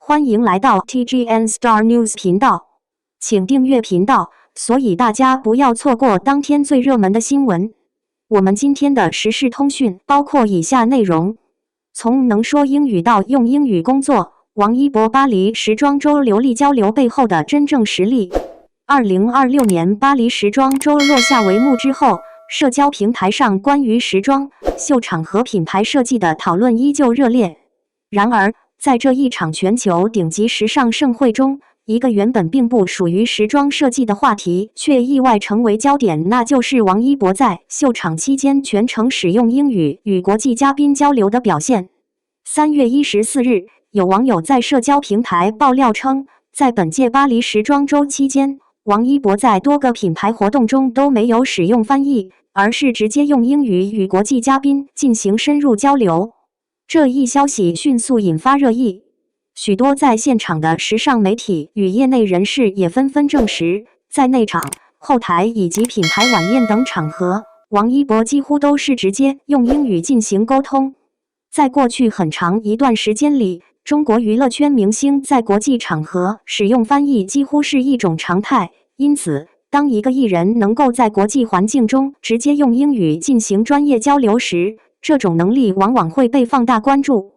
欢迎来到 TGN Star News 频道，请订阅频道，所以大家不要错过当天最热门的新闻。我们今天的时事通讯包括以下内容：从能说英语到用英语工作，王一博巴黎时装周流利交流背后的真正实力。2026年巴黎时装周落下帷幕之后，社交平台上关于时装秀场和品牌设计的讨论依旧热烈。然而，在这一场全球顶级时尚盛会中，一个原本并不属于时装设计的话题却意外成为焦点，那就是王一博在秀场期间全程使用英语与国际嘉宾交流的表现。3月14日，有网友在社交平台爆料称，在本届巴黎时装周期间，王一博在多个品牌活动中都没有使用翻译，而是直接用英语与国际嘉宾进行深入交流。这一消息迅速引发热议，许多在现场的时尚媒体与业内人士也纷纷证实，在内场、后台以及品牌晚宴等场合，王一博几乎都是直接用英语进行沟通。在过去很长一段时间里，中国娱乐圈明星在国际场合使用翻译几乎是一种常态，因此，当一个艺人能够在国际环境中直接用英语进行专业交流时，这种能力往往会被放大关注。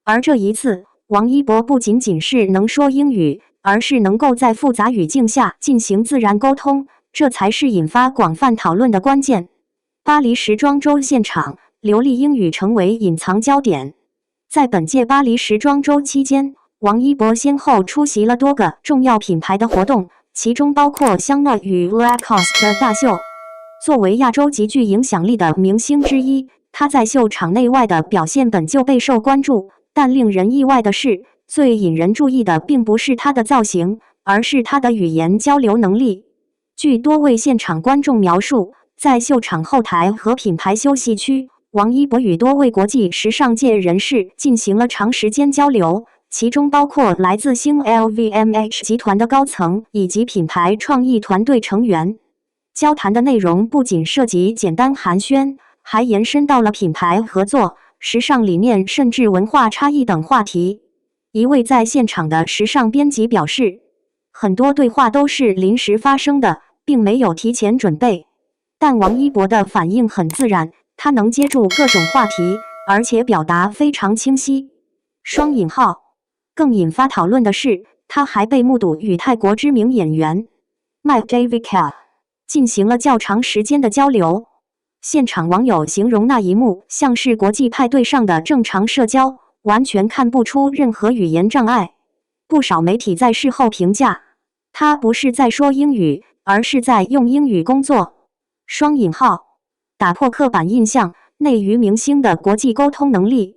而这一次，王一博不仅仅是能说英语，而是能够在复杂语境下进行自然沟通，这才是引发广泛讨论的关键。巴黎时装周现场，流利英语成为隐藏焦点。在本届巴黎时装周期间，王一博先后出席了多个重要品牌的活动，其中包括香奈儿与 Lacoste 的大秀。作为亚洲极具影响力的明星之一，他在秀场内外的表现本就备受关注，但令人意外的是，最引人注意的并不是他的造型，而是他的语言交流能力。据多位现场观众描述，在秀场后台和品牌休息区，王一博与多位国际时尚界人士进行了长时间交流，其中包括来自新 LVMH 集团的高层以及品牌创意团队成员。交谈的内容不仅涉及简单寒暄，还延伸到了品牌合作、时尚理念甚至文化差异等话题。一位在现场的时尚编辑表示，很多对话都是临时发生的，并没有提前准备。但王一博的反应很自然，他能接住各种话题，而且表达非常清晰。双引号。更引发讨论的是，他还被目睹与泰国知名演员 Mike David 进行了较长时间的交流。现场网友形容那一幕像是国际派对上的正常社交，完全看不出任何语言障碍。不少媒体在事后评价，他不是在说英语，而是在用英语工作。双引号。打破刻板印象，内娱明星的国际沟通能力。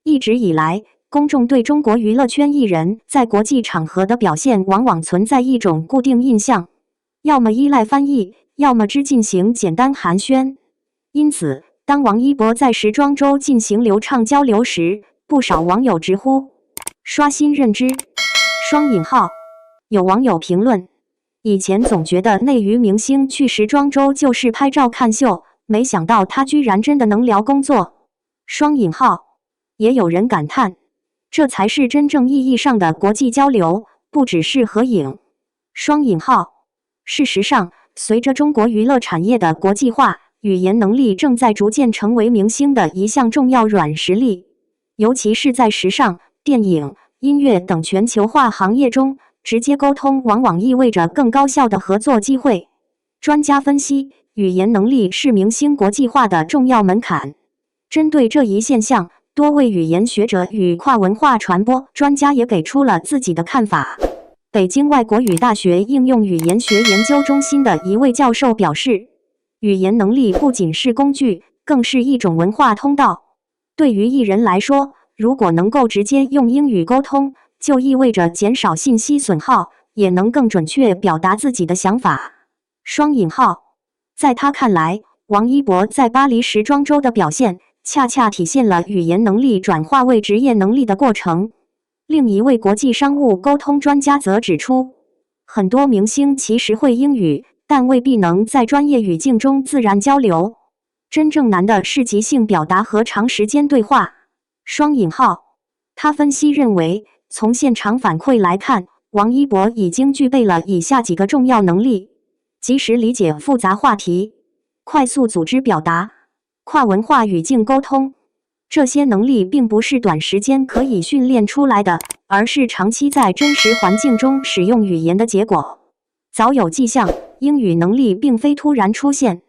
一直以来，公众对中国娱乐圈艺人在国际场合的表现往往存在一种固定印象，要么依赖翻译，要么只进行简单寒暄。因此，当王一博在时装周进行流畅交流时，不少网友直呼刷新认知。双引号。有网友评论，以前总觉得内娱明星去时装周就是拍照看秀，没想到他居然真的能聊工作。双引号。也有人感叹，这才是真正意义上的国际交流，不只是合影。双引号。事实上，随着中国娱乐产业的国际化，语言能力正在逐渐成为明星的一项重要软实力，尤其是在时尚、电影、音乐等全球化行业中，直接沟通往往意味着更高效的合作机会。专家分析，语言能力是明星国际化的重要门槛。针对这一现象，多位语言学者与跨文化传播专家也给出了自己的看法。北京外国语大学应用语言学研究中心的一位教授表示，语言能力不仅是工具，更是一种文化通道。对于艺人来说，如果能够直接用英语沟通，就意味着减少信息损耗，也能更准确表达自己的想法。双引号。在他看来，王一博在巴黎时装周的表现，恰恰体现了语言能力转化为职业能力的过程。另一位国际商务沟通专家则指出，很多明星其实会英语，但未必能在专业语境中自然交流。真正难的是即兴表达和长时间对话。双引号。他分析认为，从现场反馈来看，王一博已经具备了以下几个重要能力：及时理解复杂话题，快速组织表达，跨文化语境沟通。这些能力并不是短时间可以训练出来的，而是长期在真实环境中使用语言的结果。早有迹象，英语能力并非突然出现。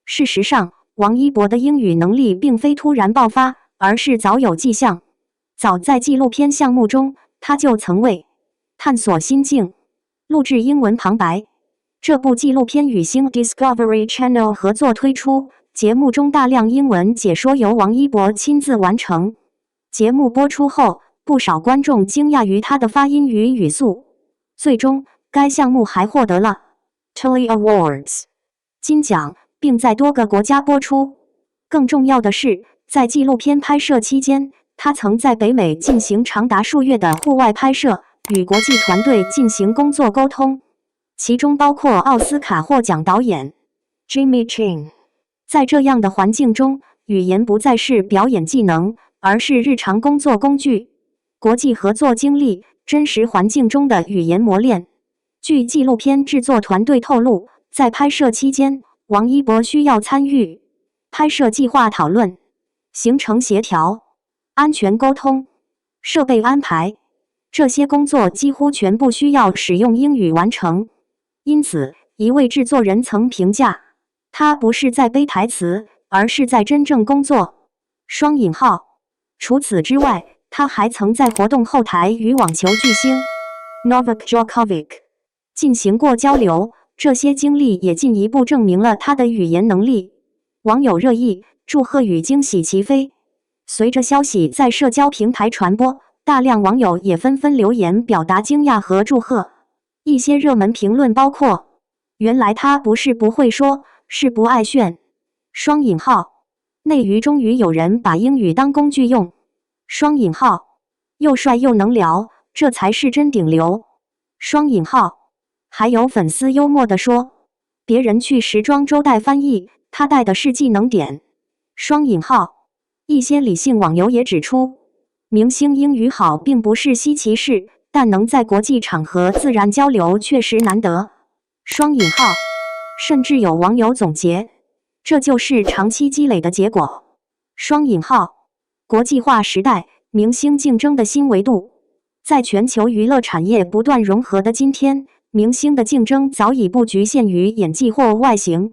事实上，王一博的英语能力并非突然爆发，而是早有迹象。早在纪录片项目中，他就曾为探索心境录制英文旁白。这部纪录片与星 Discovery Channel 合作推出，节目中大量英文解说由王一博亲自完成。节目播出后，不少观众惊讶于他的发音与语速。最终，该项目还获得了 Telly Awards 金奖，并在多个国家播出。更重要的是，在纪录片拍摄期间，他曾在北美进行长达数月的户外拍摄，与国际团队进行工作沟通，其中包括奥斯卡获奖导演 Jimmy Chin。在这样的环境中，语言不再是表演技能，而是日常工作工具。国际合作经历，真实环境中的语言磨练。据纪录片制作团队透露，在拍摄期间，王一博需要参与拍摄计划讨论、行程协调、安全沟通、设备安排，这些工作几乎全部需要使用英语完成。因此，一位制作人曾评价，他不是在背台词，而是在真正工作。双引号。除此之外，他还曾在活动后台与网球巨星 Novak Djokovic 进行过交流，这些经历也进一步证明了他的语言能力。网友热议，祝贺语惊喜齐飞。随着消息在社交平台传播，大量网友也纷纷留言表达惊讶和祝贺。一些热门评论包括：原来他不是不会说，是不爱炫。双引号。内娱终于有人把英语当工具用。双引号。又帅又能聊，这才是真顶流。双引号。还有粉丝幽默地说，别人去时装周带翻译，他带的是技能点。双引号。一些理性网友也指出，明星英语好并不是稀奇事，但能在国际场合自然交流确实难得。双引号。甚至有网友总结，这就是长期积累的结果。双引号。国际化时代，明星竞争的新维度。在全球娱乐产业不断融合的今天，明星的竞争早已不局限于演技或外形。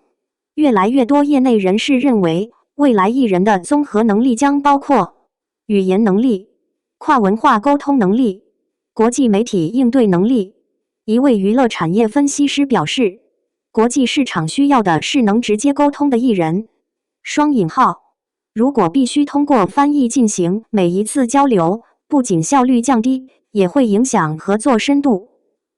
越来越多业内人士认为，未来艺人的综合能力将包括语言能力、跨文化沟通能力、国际媒体应对能力。一位娱乐产业分析师表示，国际市场需要的是能直接沟通的艺人。双引号。如果必须通过翻译进行每一次交流，不仅效率降低，也会影响合作深度。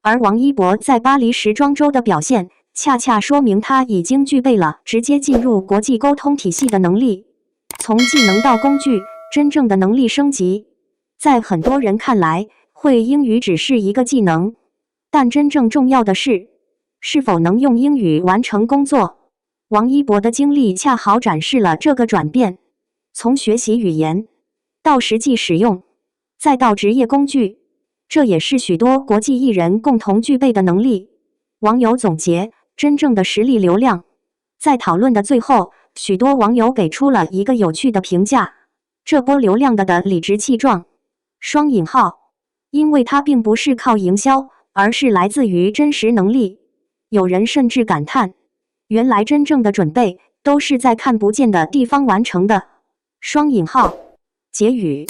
而王一博在巴黎时装周的表现，恰恰说明他已经具备了直接进入国际沟通体系的能力。从技能到工具，真正的能力升级。在很多人看来，会英语只是一个技能，但真正重要的是，是否能用英语完成工作。王一博的经历恰好展示了这个转变。从学习语言，到实际使用，再到职业工具，这也是许多国际艺人共同具备的能力。网友总结，真正的实力流量。在讨论的最后，许多网友给出了一个有趣的评价：这波流量的理直气壮。双引号。因为它并不是靠营销，而是来自于真实能力。有人甚至感叹，原来真正的准备都是在看不见的地方完成的。双引号。结语。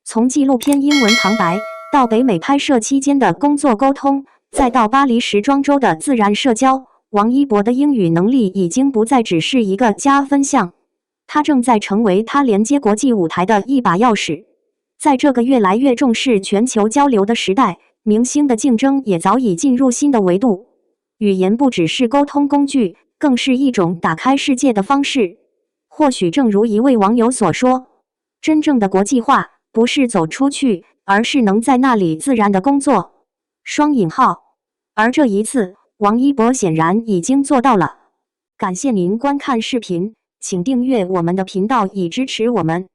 从纪录片英文旁白，到北美拍摄期间的工作沟通，再到巴黎时装周的自然社交，王一博的英语能力已经不再只是一个加分项，它正在成为他连接国际舞台的一把钥匙。在这个越来越重视全球交流的时代，明星的竞争也早已进入新的维度。语言不只是沟通工具，更是一种打开世界的方式。或许正如一位网友所说，真正的国际化不是走出去，而是能在那里自然的工作。双引号。而这一次，王一博显然已经做到了。感谢您观看视频，请订阅我们的频道以支持我们。